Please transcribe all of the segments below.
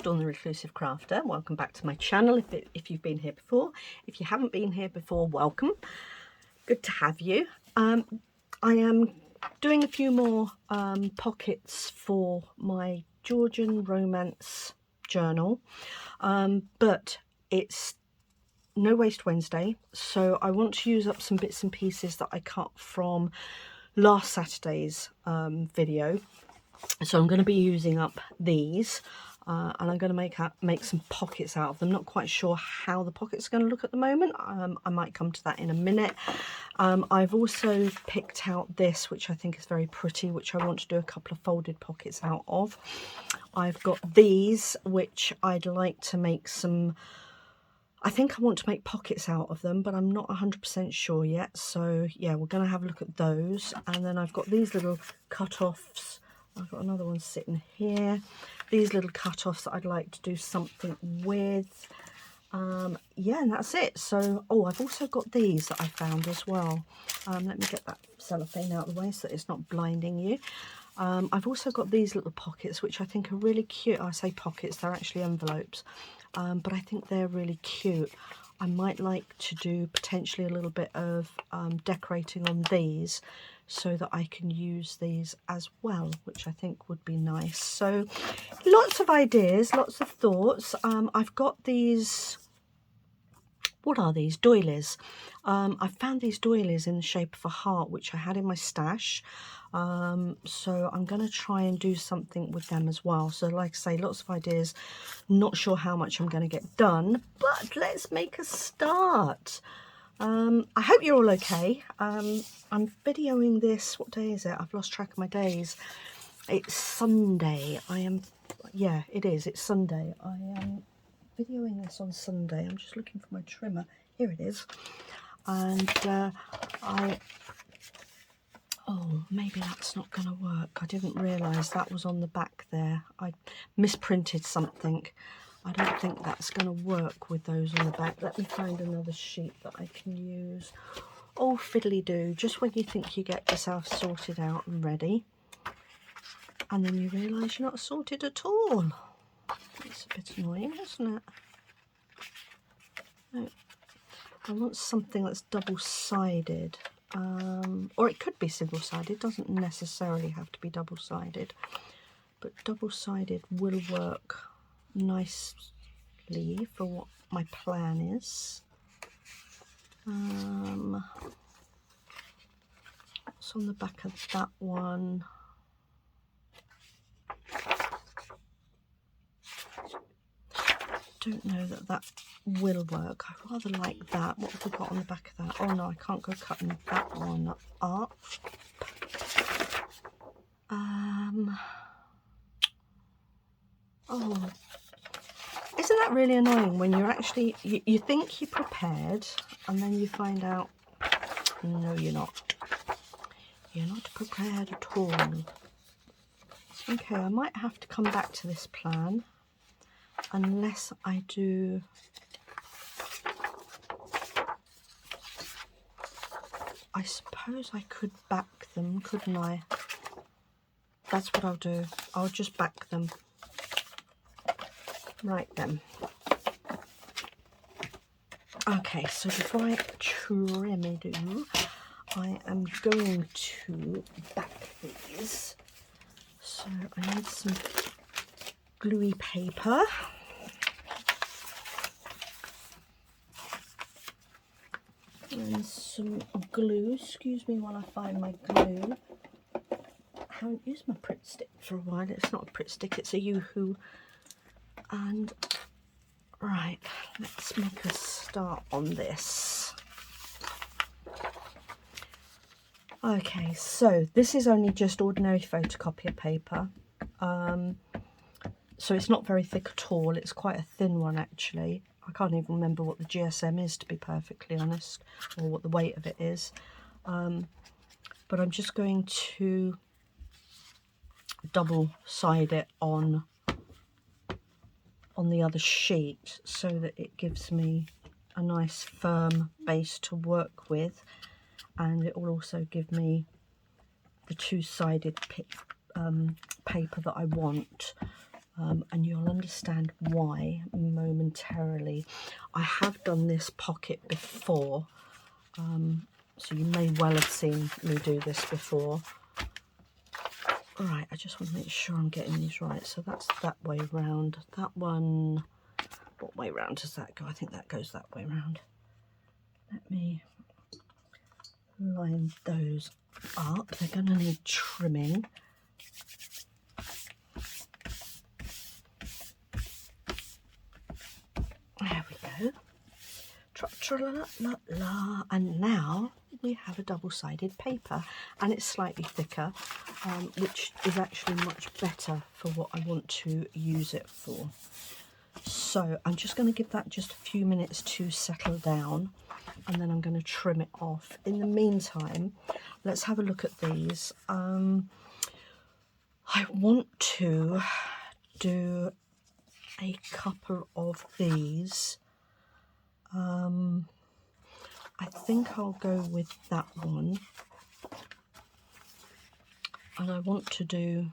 Dawn the Reclusive Crafter. Welcome back to my channel if you've been here before. If you haven't been here before, welcome. Good to have you. I am doing a few more pockets for my Georgian Romance journal, but it's No Waste Wednesday, so I want to use up some bits and pieces that I cut from last Saturday's video. So I'm going to be using up these and I'm going to make some pockets out of them. Not quite sure how the pockets are going to look at the moment. I might come to that in a minute. I've also picked out this, which I think is very pretty, which I want to do a couple of folded pockets out of. I've got these, which I'd like to make some... I think I want to make pockets out of them, but I'm not 100% sure yet. So yeah, we're going to have a look at those. And then I've got these little cut-offs. I've got another one sitting here. These little cut-offs that I'd like to do something with. Yeah, and that's it. So, oh, I've also got these that I found as well. Let me get that cellophane out of the way so that it's not blinding you. I've also got these little pockets, which I think are really cute. I say pockets, they're actually envelopes. But I think they're really cute. I might like to do potentially a little bit of decorating on these so that I can use these as well, which I think would be nice. So lots of ideas, lots of thoughts. I've got these, what are these? Doilies. I found these doilies in the shape of a heart, which I had in my stash. So I'm going to try and do something with them as well. So like I say, lots of ideas. Not sure how much I'm going to get done, but let's make a start. I hope you're all okay. I'm videoing this. What day is it? I've lost track of my days. It's Sunday. Yeah, it is. It's Sunday. I am videoing this on Sunday. I'm just looking for my trimmer. Here it is. And oh, maybe that's not going to work. I didn't realise that was on the back there. I misprinted something. I don't think that's going to work with those on the back. Let me find another sheet that I can use. Oh, fiddly-do. Just when you think you get yourself sorted out and ready, and then you realise you're not sorted at all. It's a bit annoying, isn't it? No. I want something that's double-sided. Or it could be single-sided. Doesn't necessarily have to be double-sided. But double-sided will work nicely for what my plan is. What's on the back of that one? Don't know that will work. I rather like that. What have we got on the back of that? Oh no, I can't go cutting that one up. Oh, isn't that really annoying when you're actually, you think you're prepared and then you find out, no, you're not. You're not prepared at all. Okay, I might have to come back to this plan unless I do. I suppose I could back them, couldn't I? That's what I'll do. I'll just back them. Right then. Okay, so before I trim-do, I am going to back these. So I need some gluey paper. And some glue. Excuse me while I find my glue. I haven't used my Pritt stick for a while. It's not a Pritt stick, it's a Yoo-hoo. And right, let's make a start on this. Okay, so this is only just ordinary photocopier paper. So it's not very thick at all. It's quite a thin one actually. I can't even remember what the GSM is, to be perfectly honest, or what the weight of it is. But I'm just going to double side it on the other sheet so that it gives me a nice firm base to work with, and it will also give me the two-sided paper that I want. and you'll understand why momentarily. I have done this pocket before, so you may well have seen me do this before. Right, I just want to make sure I'm getting these right. So that's that way round. That one, what way round does that go? I think that goes that way round. Let me line those up. They're going to need trimming. There we go. Tra-tra-la-la-la. And now we have a double-sided paper, and it's slightly thicker, which is actually much better for what I want to use it for. So I'm just going to give that just a few minutes to settle down, and then I'm going to trim it off. In the meantime, let's have a look at these. I want to do a couple of these. I think I'll go with that one, and I want to do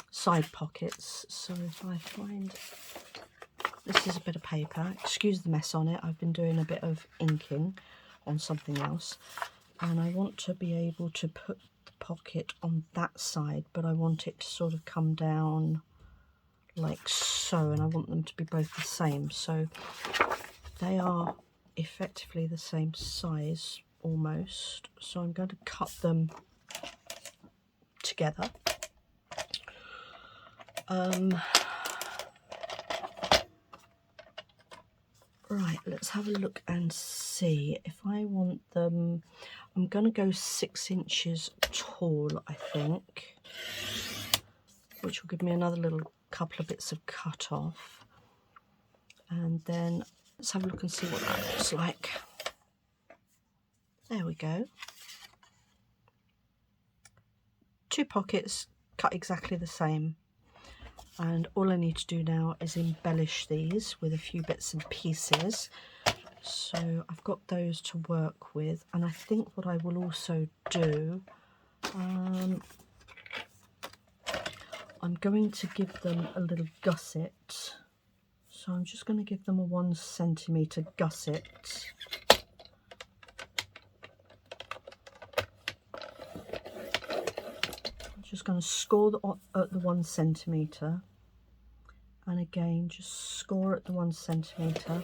side pockets. So if I find, this is a bit of paper, excuse the mess on it, I've been doing a bit of inking on something else, and I want to be able to put the pocket on that side, but I want it to sort of come down like so, and I want them to be both the same, so they are effectively the same size almost. So I'm going to cut them together. Right, let's have a look and see. If I want them, I'm going to go 6 inches tall, I think, which will give me another little couple of bits of cut off. And then let's have a look and see what that looks like. There we go. 2 pockets cut exactly the same. And all I need to do now is embellish these with a few bits and pieces. So I've got those to work with, and I think what I will also do, I'm going to give them a little gusset. So I'm just going to give them a 1 centimetre gusset. Just going to score at the 1 centimetre, and again just score at the 1 centimetre,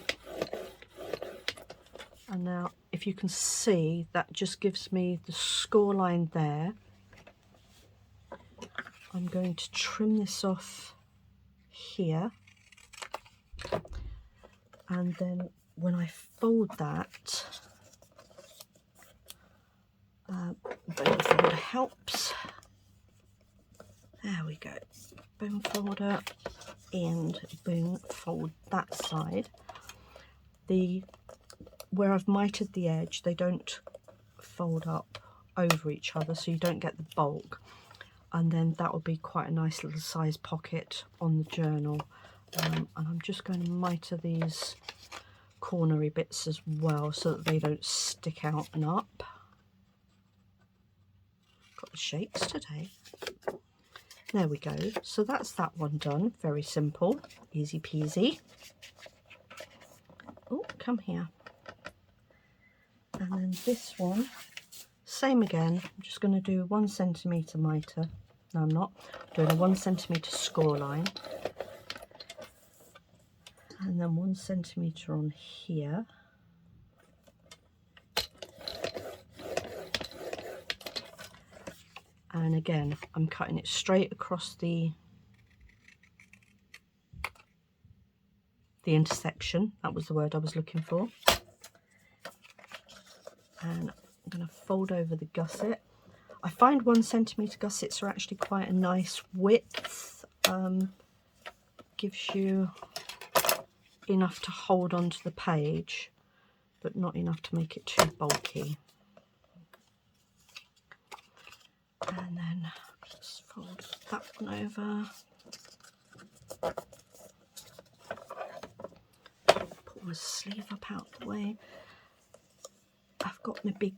and now if you can see, that just gives me the score line there. I'm going to trim this off here, and then when I fold that, bone folder helps. There we go, bone folder, and boom, fold that side. Where I've mitered the edge, they don't fold up over each other, so you don't get the bulk, and then that will be quite a nice little size pocket on the journal. And I'm just going to miter these cornery bits as well so that they don't stick out and up. Got the shapes today. There we go. So that's that one done. Very simple, easy peasy. Oh, come here. And then this one, same again. I'm just going to do 1 centimetre miter. No, I'm not. I'm doing a 1 centimetre score line. And then 1 centimetre on here. And again, I'm cutting it straight across the intersection. That was the word I was looking for. And I'm going to fold over the gusset. I find 1 centimetre gussets are actually quite a nice width. Gives you enough to hold onto the page, but not enough to make it too bulky. And then just fold that one over. Pull my sleeve up out the way. I've got my big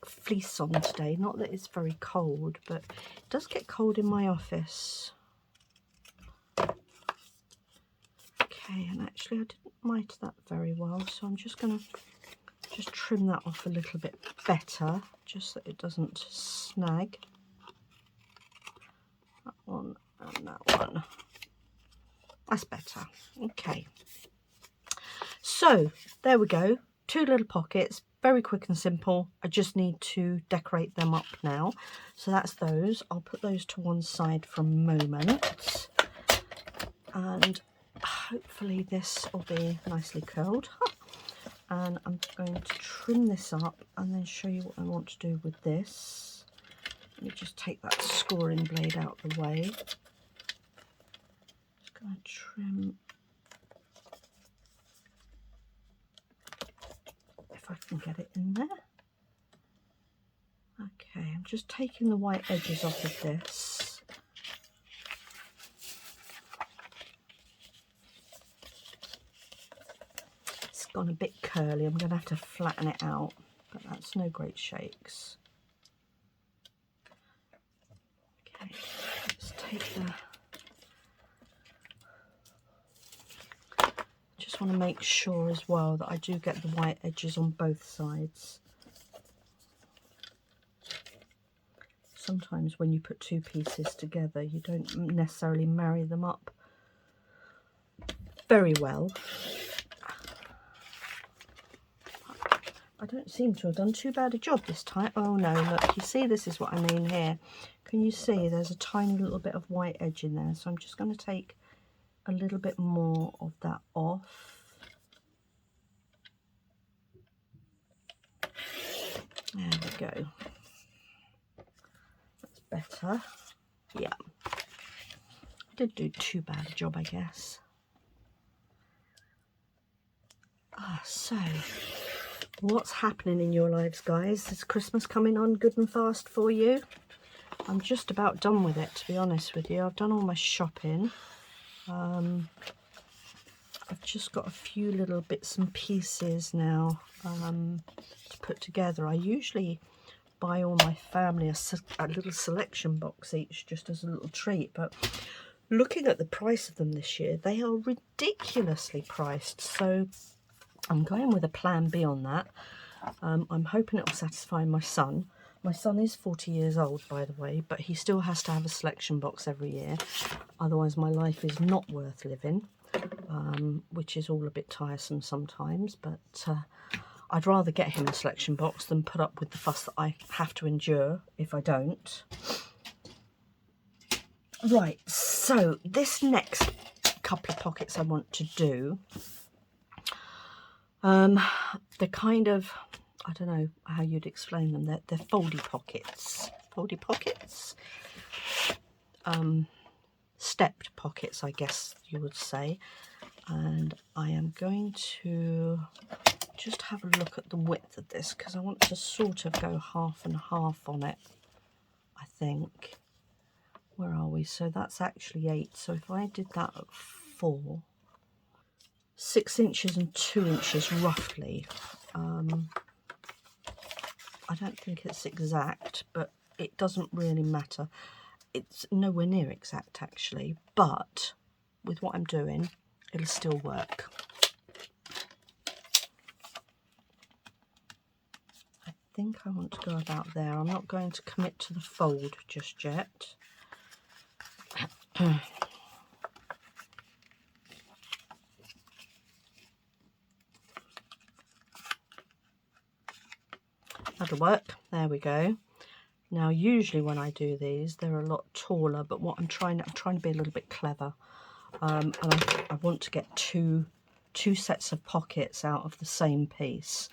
fleece on today. Not that it's very cold, but it does get cold in my office. Okay, and actually I didn't mite that very well, so I'm just going to just trim that off a little bit better, just so it doesn't snag. That one and that one. That's better. Okay. So there we go. 2 little pockets, very quick and simple. I just need to decorate them up now. So that's those. I'll put those to one side for a moment. And hopefully this will be nicely curled. And I'm going to trim this up and then show you what I want to do with this. Let me just take that scoring blade out of the way. Just going to trim, if I can get it in there. Okay, I'm just taking the white edges off of this. It's gone a bit curly, I'm going to have to flatten it out, but that's no great shakes. Okay, let's take the... Just want to make sure as well that I do get the white edges on both sides. Sometimes when you put 2 pieces together, you don't necessarily marry them up very well. I don't seem to have done too bad a job this time. Oh no, look, you see, this is what I mean here. Can you see there's a tiny little bit of white edge in there? So I'm just going to take a little bit more of that off. There we go. That's better. Yeah. I did do too bad a job, I guess. So what's happening in your lives, guys? Is Christmas coming on good and fast for you? I'm just about done with it, to be honest with you. I've done all my shopping. I've just got a few little bits and pieces now to put together. I usually buy all my family a little selection box each, just as a little treat, but looking at the price of them this year, they are ridiculously priced, so I'm going with a plan B on that. I'm hoping it will satisfy my son. My son is 40 years old, by the way, but he still has to have a selection box every year. Otherwise, my life is not worth living, which is all a bit tiresome sometimes. But I'd rather get him a selection box than put up with the fuss that I have to endure if I don't. Right, so this next couple of pockets I want to do, they're kind of, I don't know how you'd explain them. They're foldy pockets. Foldy pockets? Stepped pockets, I guess you would say. And I am going to just have a look at the width of this, because I want to sort of go half and half on it, I think. Where are we? So that's actually 8. So if I did that at 4, 6 inches and 2 inches roughly. I don't think it's exact, but it doesn't really matter. It's nowhere near exact actually, but with what I'm doing, it'll still work. I think I want to go about there. I'm not going to commit to the fold just yet. That'll work. There we go. Now, usually when I do these, they're a lot taller, but what I'm trying to be a little bit clever, and I want to get two sets of pockets out of the same piece.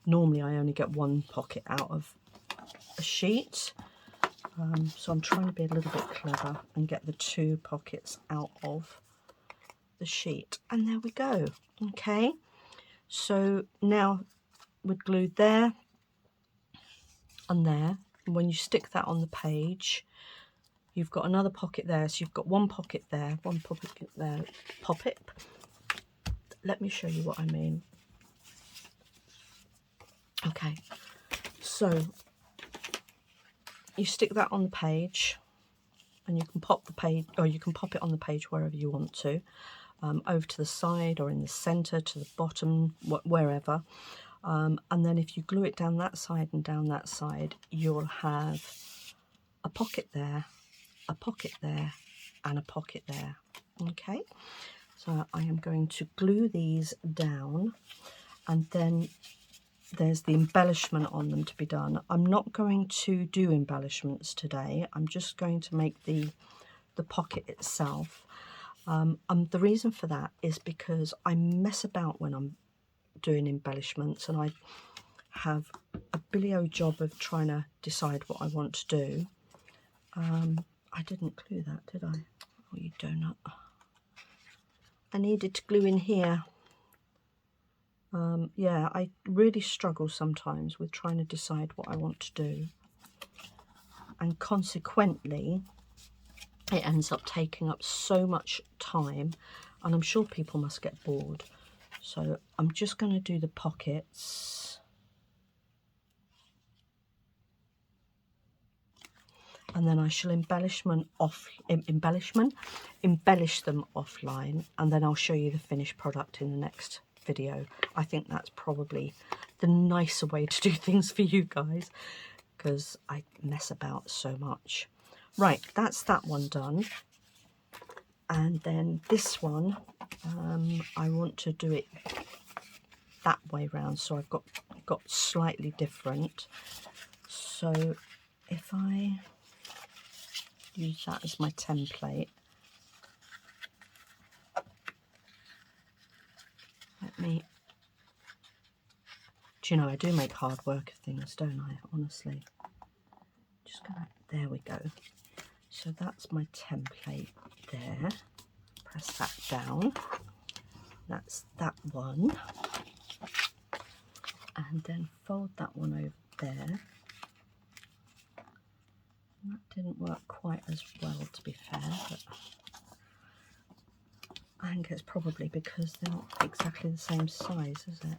Normally, I only get 1 pocket out of a sheet, so I'm trying to be a little bit clever and get the 2 pockets out of the sheet. And there we go. Okay, so now we're glued there and there. And when you stick that on the page, you've got another pocket there. So you've got 1 pocket there, 1 pocket there. Pop it. Let me show you what I mean. Okay, so you stick that on the page, and you can pop the page, or you can pop it on the page wherever you want to. over to the side or in the center, to the bottom, wherever. And then if you glue it down that side and down that side, you'll have a pocket there, a pocket there, and a pocket there. Okay, so I am going to glue these down, and then there's the embellishment on them to be done. I'm not going to do embellishments today. I'm just going to make the pocket itself. The reason for that is because I mess about when I'm doing embellishments, and I have a billy-o job of trying to decide what I want to do. I didn't glue that, did I? Oh, you donut. I needed to glue in here. Yeah, I really struggle sometimes with trying to decide what I want to do, and consequently it ends up taking up so much time, and I'm sure people must get bored. So I'm just going to do the pockets, and then I shall embellish them offline, and then I'll show you the finished product in the next video. I think that's probably the nicer way to do things for you guys, because I mess about so much. Right, that's that one done. And then this one, I want to do it that way round, so I've got slightly different. So if I use that as my template, do you know, I do make hard work of things, don't I? Honestly. Just gonna, there we go. So that's my template there. Press that down. That's that one. And then fold that one over there. And that didn't work quite as well, to be fair, but I think it's probably because they're not exactly the same size, is it?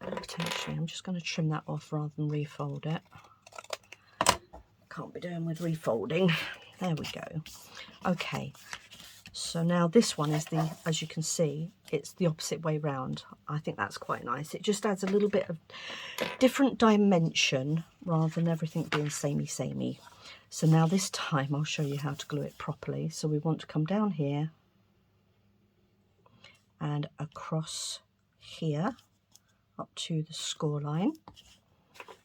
Potentially, I'm just going to trim that off rather than refold it. Can't be doing with refolding. There we go. Okay, so now this one is the, as you can see, it's the opposite way round. I think that's quite nice. It just adds a little bit of different dimension rather than everything being samey. So now this time I'll show you how to glue it properly. So we want to come down here and across here up to the score line.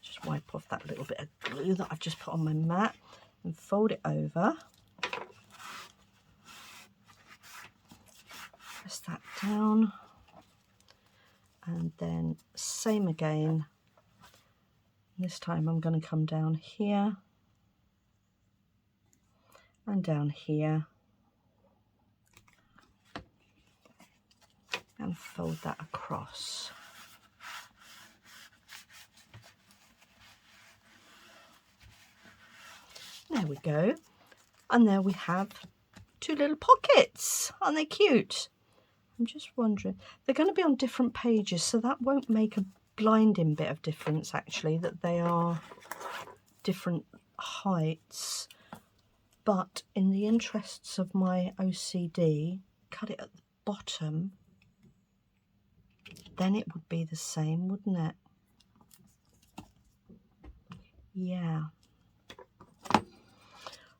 Just wipe off that little bit of glue that I've just put on my mat and fold it over. Press that down, and then same again. This time I'm going to come down here and down here and fold that across. There we go. And there we have two little pockets. Aren't they cute? I'm just wondering, they're going to be on different pages, so that won't make a blinding bit of difference actually, that they are different heights. But in the interests of my OCD, cut it at the bottom, then it would be the same, wouldn't it? Yeah.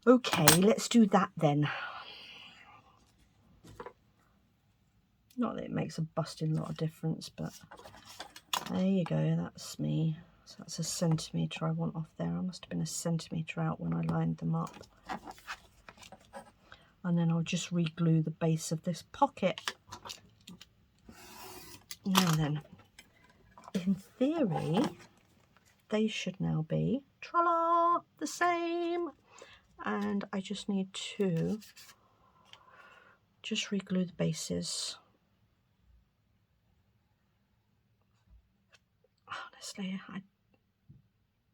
Okay, let's do that then. Not that it makes a busting lot of difference, but there you go, that's me. So that's a centimetre I want off there. I must have been a centimetre out when I lined them up. And then I'll just re-glue the base of this pocket. Now then, in theory, they should now be, tra-la, the same. And I just need to just re-glue the bases. Honestly, I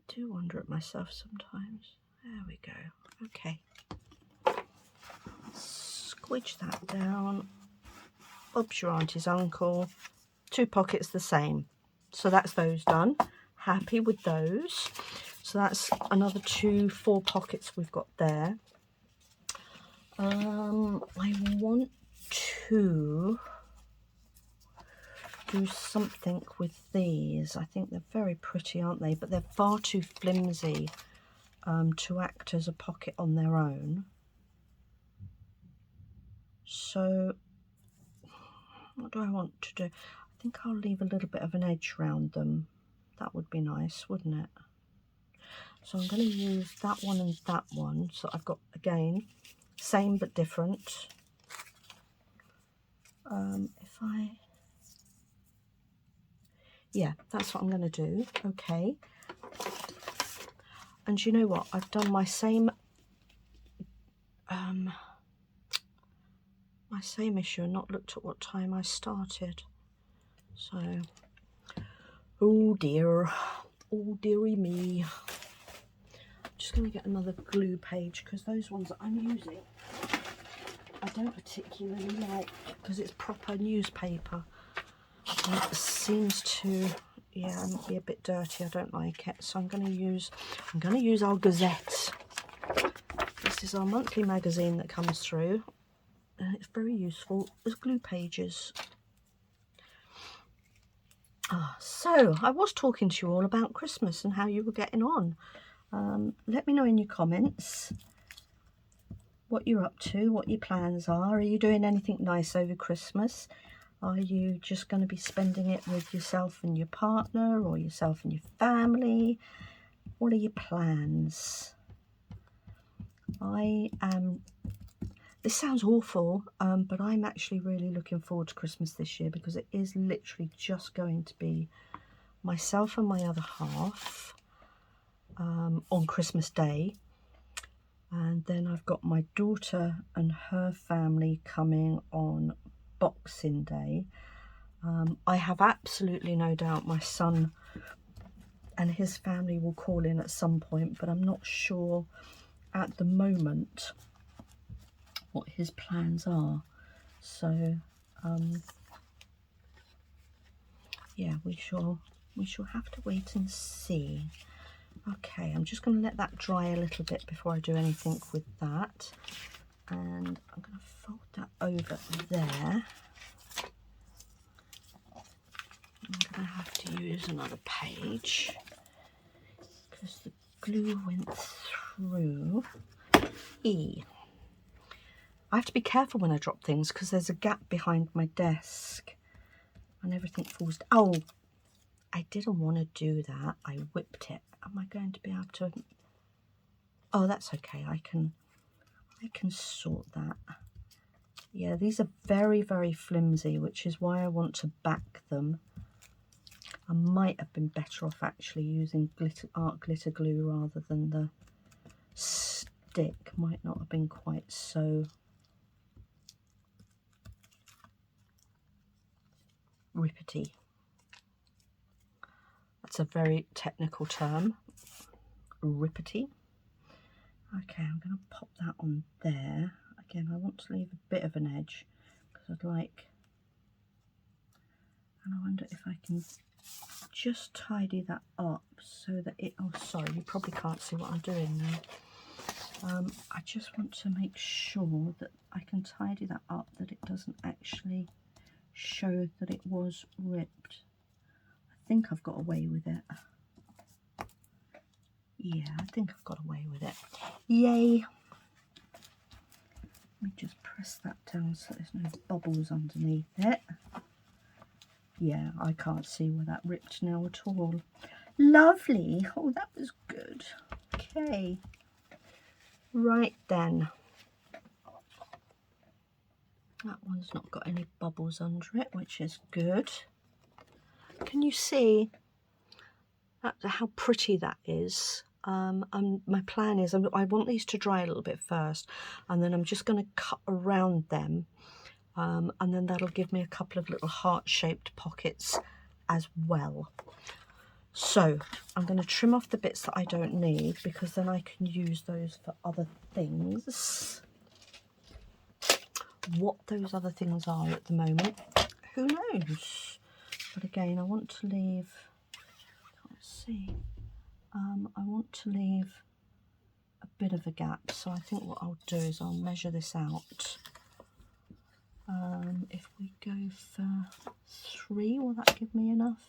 do wonder at myself sometimes. There we go. Okay. Squidge that down. Bob's your auntie's uncle. Two pockets the same. So that's those done. Happy with those. So that's another 4 pockets we've got there. I want to do something with these. I think they're very pretty, aren't they? But they're far too flimsy to act as a pocket on their own. So what do I want to do? I think I'll leave a little bit of an edge around them. That would be nice, wouldn't it? So I'm going to use that one and that one. So I've got, again, same but different. Yeah, that's what I'm going to do. Okay. And you know what? I've done my same issue and not looked at what time I started. So, oh dear. Oh dearie me. I'm just going to get another glue page because those ones that I'm using I don't particularly like because it's proper newspaper. And it seems to, yeah, be a bit dirty. I don't like it. So I'm going to use our Gazette. This is our monthly magazine that comes through, and it's very useful as glue pages. So I was talking to you all about Christmas and how you were getting on. Let me know in your comments what you're up to, what your plans are. Are you doing anything nice over Christmas? Are you just going to be spending it with yourself and your partner, or yourself and your family? What are your plans? This sounds awful, but I'm actually really looking forward to Christmas this year because it is literally just going to be myself and my other half on Christmas Day. And then I've got my daughter and her family coming on Boxing Day. I have absolutely no doubt my son and his family will call in at some point, but I'm not sure at the moment what his plans are. So yeah, we shall have to wait and see. Okay, I'm just going to let that dry a little bit before I do anything with that, and I'm going to fold that over there. I'm going to have to use another page because the glue went through. I have to be careful when I drop things because there's a gap behind my desk and everything falls down. Oh, I didn't want to do that. I whipped it. Am I going to be able to? Oh, that's okay. I can sort that. Yeah, these are very, very flimsy, which is why I want to back them. I might have been better off actually using art glitter glue rather than the stick. Might not have been quite so rippety. That's a very technical term, rippety. Okay, I'm going to pop that on there. Again, I want to leave a bit of an edge because I'd like, and I wonder if I can just tidy that up so that it, oh sorry, you probably can't see what I'm doing now. I just want to make sure that I can tidy that up, that it doesn't actually show that it was ripped. I think I've got away with it. Yeah, I think I've got away with it. Yay! Let me just press that down so there's no bubbles underneath it. Yeah, I can't see where that ripped now at all. Lovely. Oh, that was good. Okay. Right then. That one's not got any bubbles under it, which is good. Can you see how pretty that is? My plan is I want these to dry a little bit first, and then I'm just going to cut around them, and then that'll give me a couple of little heart-shaped pockets as well. So I'm going to trim off the bits that I don't need because then I can use those for other things. What those other things are at the moment, who knows? But again, I want to leave, let's see, I want to leave a bit of a gap. So I think what I'll do is I'll measure this out. If we go for 3, will that give me enough?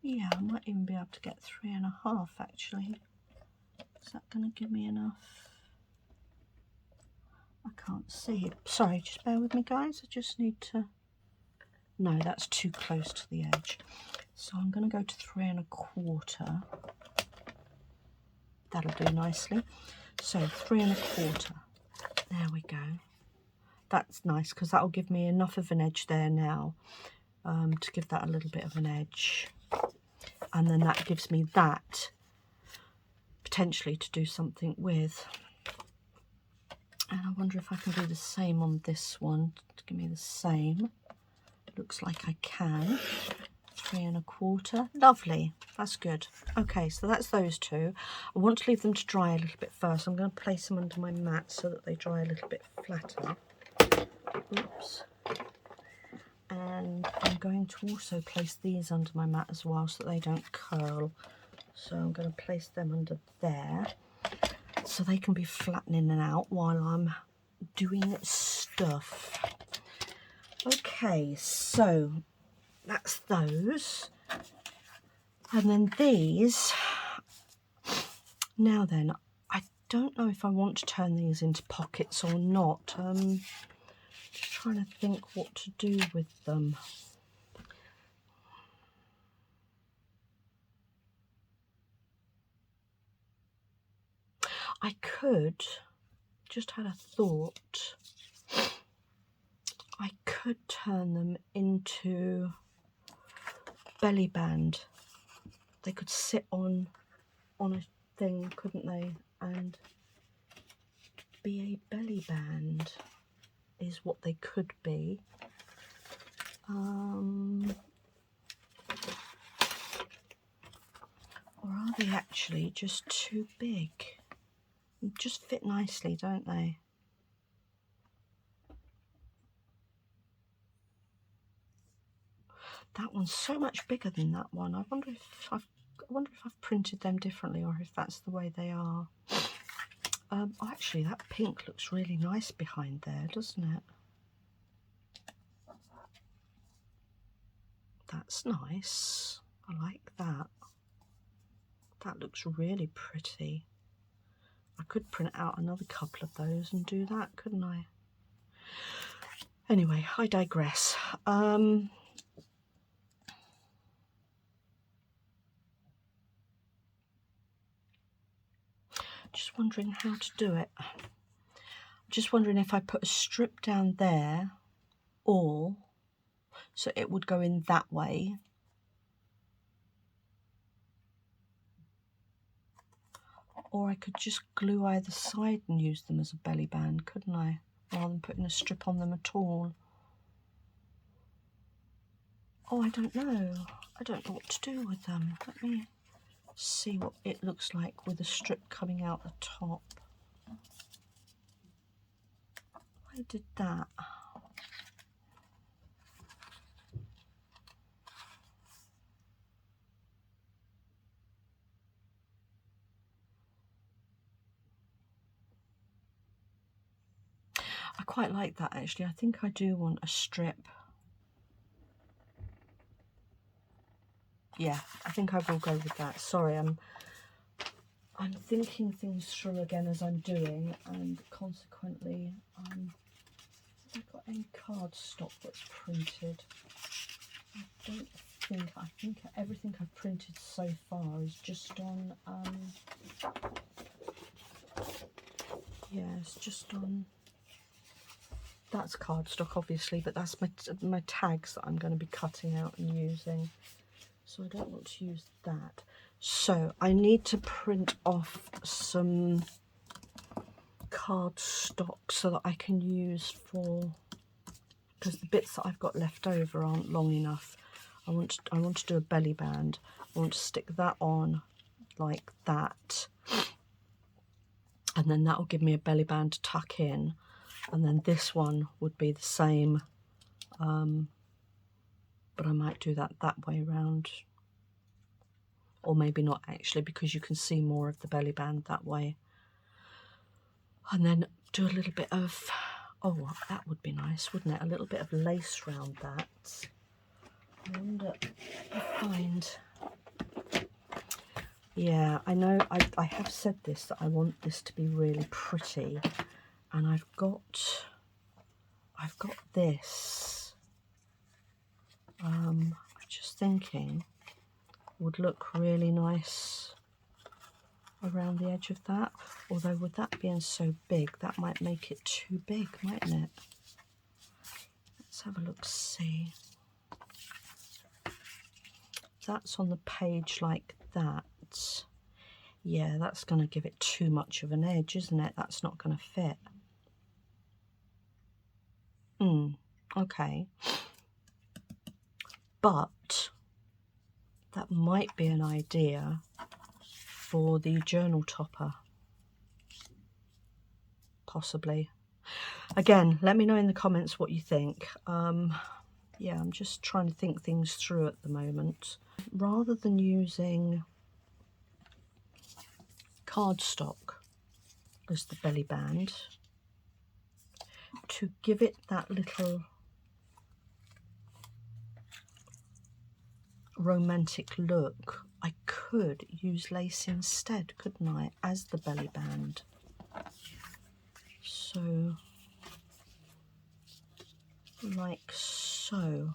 Yeah, I might even be able to get 3.5 actually. Is that going to give me enough? I can't see. Sorry, just bear with me guys. I just need to... No, that's too close to the edge. So I'm going to go to 3.25. That'll do nicely. So 3.25. There we go. That's nice because that'll give me enough of an edge there now to give that a little bit of an edge. And then that gives me that potentially to do something with. And I wonder if I can do the same on this one to give me the same. Looks like I can. 3.25. Lovely. That's good. Okay, so that's those two. I want to leave them to dry a little bit first. I'm going to place them under my mat so that they dry a little bit flatter. Oops. And I'm going to also place these under my mat as well so that they don't curl. So I'm going to place them under there so they can be flattening out while I'm doing stuff. Okay, so that's those. And then these, now then, I don't know if I want to turn these into pockets or not. Just trying to think what to do with them. I could, just had a thought, I could turn them into belly band. They could sit on a thing, couldn't they? And be a belly band is what they could be. Or are they actually just too big? They just fit nicely, don't they? That one's so much bigger than that one. I wonder if I've printed them differently or if that's the way they are. Oh, actually, that pink looks really nice behind there, doesn't it? That's nice. I like that. That looks really pretty. I could print out another couple of those and do that, couldn't I? Anyway, I digress. Just wondering how to do it. Just wondering if I put a strip down there, or so it would go in that way. Or I could just glue either side and use them as a belly band, couldn't I? Rather than putting a strip on them at all. Oh, I don't know. I don't know what to do with them. Let me see what it looks like with a strip coming out the top. I did that. I quite like that actually. I think I do want a strip. Yeah, I think I will go with that. Sorry, I'm thinking things through again as I'm doing, and consequently, have I got any cardstock that's printed? I don't think. I think everything I've printed so far is just on. Yeah, it's just on. That's cardstock, obviously, but that's my tags that I'm going to be cutting out and using. So I don't want to use that. So I need to print off some cardstock so that I can use for, because the bits that I've got left over aren't long enough. I want to do a belly band. I want to stick that on like that, and then that will give me a belly band to tuck in, and then this one would be the same, but I might do that way round, or maybe not actually, because you can see more of the belly band that way. And then do a little bit of Oh, that would be nice, wouldn't it? A little bit of lace round that. I wonder if I find... Yeah, I know I have said this, that I want this to be really pretty. And I've got this. I'm just thinking would look really nice around the edge of that. Although with that being so big, that might make it too big, mightn't it? Let's have a look, see. That's on the page like that. Yeah, that's going to give it too much of an edge, isn't it? That's not going to fit. Okay. But that might be an idea for the journal topper. Possibly. Again, let me know in the comments what you think. Yeah, I'm just trying to think things through at the moment. Rather than using cardstock as the belly band, to give it that little romantic look, I could use lace instead, couldn't I, as the belly band? So, like so.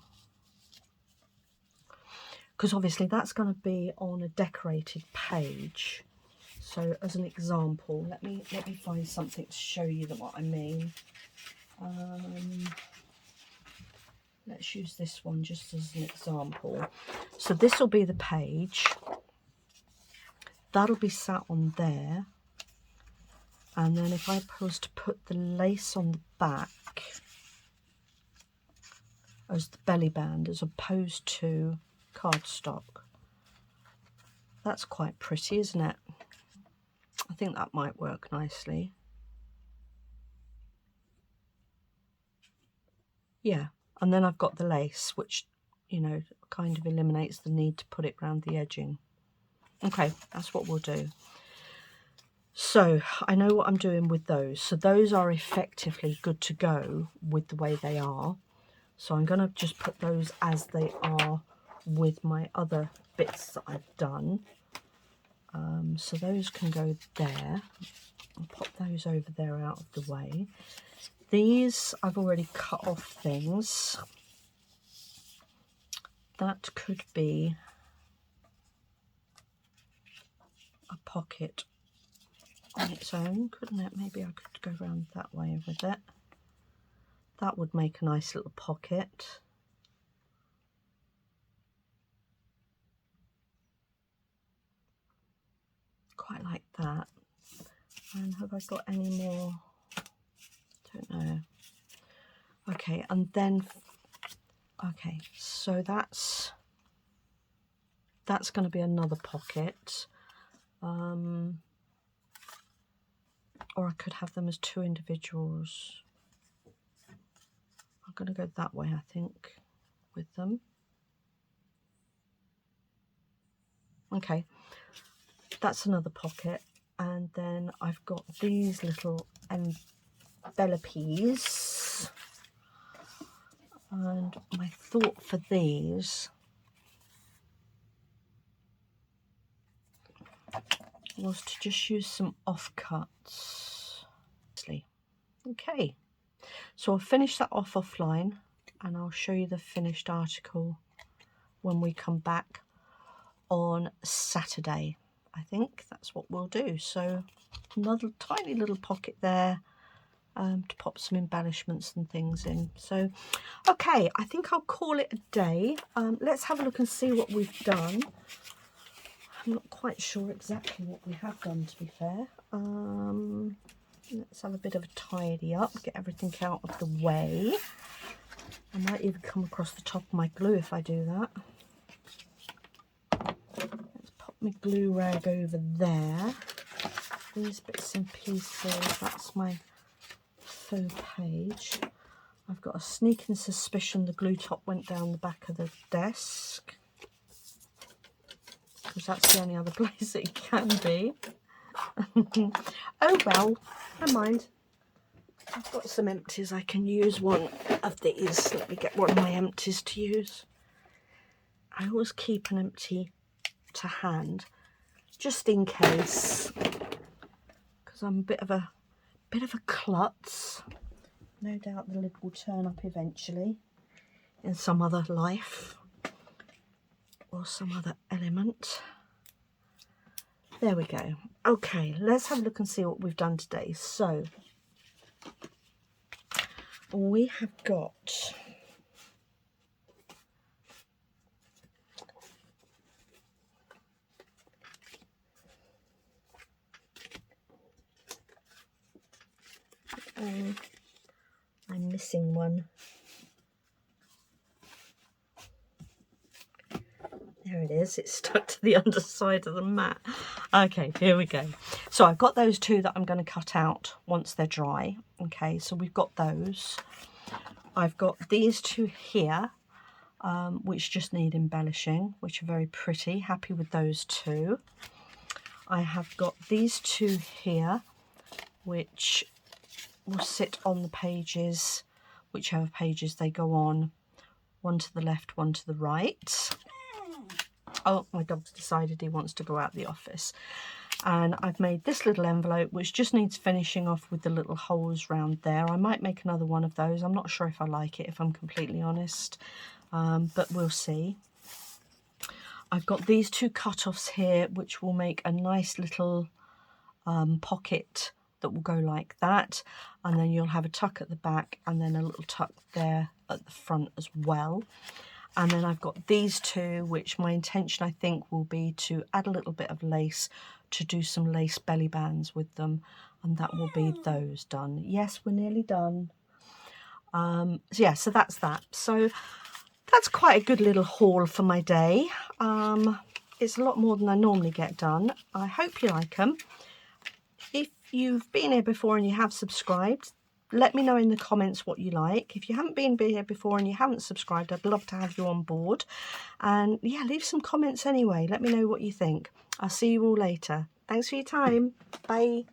Because obviously that's going to be on a decorated page. So as an example, let me find something to show you what I mean. Let's use this one just as an example. So this will be the page. That'll be sat on there. And then if I was to put the lace on the back as the belly band as opposed to cardstock, that's quite pretty, isn't it? I think that might work nicely. Yeah, and then I've got the lace, which, you know, kind of eliminates the need to put it around the edging. Okay, that's what we'll do. So I know what I'm doing with those. So those are effectively good to go with the way they are. So I'm going to just put those as they are with my other bits that I've done. So those can go there. I'll pop those over there out of the way. These, I've already cut off things. That could be a pocket on its own, couldn't it? Maybe I could go around that way with it. That would make a nice little pocket. Quite like that. And have I got any more? Don't know. Okay, and then, okay, so that's going to be another pocket. Or I could have them as two individuals. I'm going to go that way, I think, with them. Okay, that's another pocket. And then I've got these little envelopes. And my thought for these was to just use some offcuts. Okay, so I'll finish that off offline and I'll show you the finished article when we come back on Saturday. I think that's what we'll do. So another tiny little pocket there to pop some embellishments and things in. So okay, I think I'll call it a day. Let's have a look and see what we've done. I'm not quite sure exactly what we have done, to be fair. Let's have a bit of a tidy up, get everything out of the way. I might even come across the top of my glue if I do that. Let's pop my glue rag over there. These bits and pieces, that's my faux page. I've got a sneaking suspicion the glue top went down the back of the desk, because that's the only other place it can be. Oh well, never mind. I've got some empties. I can use one of these. Let me get one of my empties to use. I always keep an empty to hand, just in case, because I'm a bit of a klutz. No doubt the lid will turn up eventually in some other life or some other element. There we go. Okay, let's have a look and see what we've done today. So we have got I'm missing one. There it is. It's stuck to the underside of the mat. Okay, here we go. So I've got those two that I'm going to cut out once they're dry. Okay, so we've got those. I've got these two here, which just need embellishing, which are very pretty. Happy with those two. I have got these two here, which will sit on the pages, whichever pages they go on. One to the left, one to the right. Oh, my dog's decided he wants to go out the office. And I've made this little envelope, which just needs finishing off with the little holes round there. I might make another one of those. I'm not sure if I like it, if I'm completely honest, but we'll see. I've got these two cut-offs here, which will make a nice little pocket that will go like that. And then you'll have a tuck at the back and then a little tuck there at the front as well. And then I've got these two, which my intention, I think, will be to add a little bit of lace, to do some lace belly bands with them. And that will be those done. Yes, we're nearly done. So yeah, so that's that. So that's quite a good little haul for my day. It's a lot more than I normally get done. I hope you like them. If you've been here before and you have subscribed, let me know in the comments what you like. If you haven't been here before and you haven't subscribed, I'd love to have you on board. And yeah, leave some comments anyway. Let me know what you think. I'll see you all later. Thanks for your time. Bye.